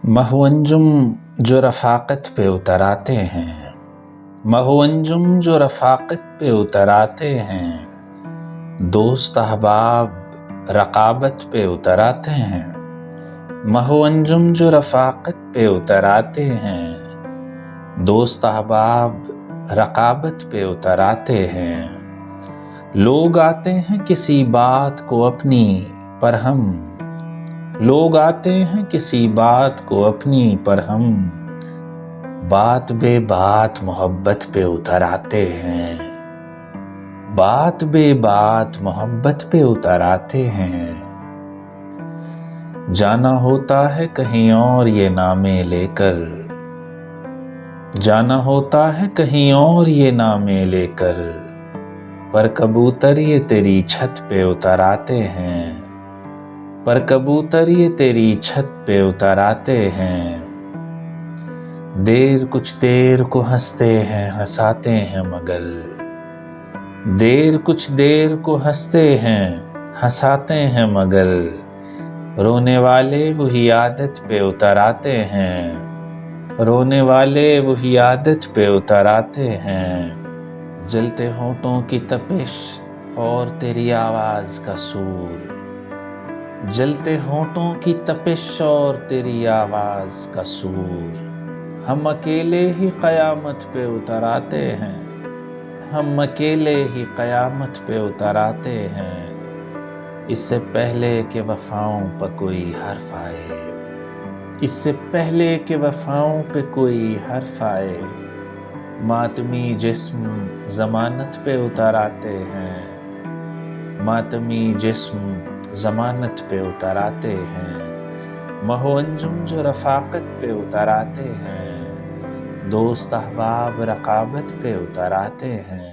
महु अंजुम जो रफ़ाक़त पे उतर आते हैं, महु अंजुम जो रफ़ाक़त पे उतर आते हैं, दोस्त अहबाब रक़ाबत पे उतर आते हैं। महु अंजुम जो रफ़ाक़त पे उतर आते हैं, दोस्त अहबाब रक़ाबत पे उतर आते हैं। लोग आते हैं किसी बात को अपनी पर हम, लोग आते हैं किसी बात को अपनी पर हम बात बे बात मोहब्बत पे उतर आते हैं, बात बे बात मोहब्बत पे उतर आते हैं। जाना होता है कहीं और ये नामे लेकर, जाना होता है कहीं और ये नामे लेकर, पर कबूतर ये तेरी छत पे उतर आते हैं, पर कबूतर ये तेरी छत पे उतर आते हैं। देर कुछ देर को हंसते हैं हंसाते हैं मगर, देर कुछ देर को हंसते हैं हंसाते हैं मगर, रोने वाले वही आदत पे उतर आते हैं, रोने वाले वही आदत पे उतर आते हैं। जलते होंठों की तपिश और तेरी आवाज का सूर, जलते होंठों की तपिश और तेरी आवाज का सूर, हम अकेले ही क़यामत पे उतर आते हैं, हम अकेले ही क़यामत पे उतर आते हैं। इससे पहले कि वफ़ाओं पर कोई हर्फ आए, इससे पहले कि वफ़ाओं पे कोई हर्फ आए, मातमी जिस्म ज़मानत पे उतर आते हैं, मातमी जिस्म ज़मानत पे उतर आते हैं। महु अंजुम जो रफ़ाक़त पे उतर आते हैं, दोस्त अहबाब रक़ाबत पे उतर आते हैं।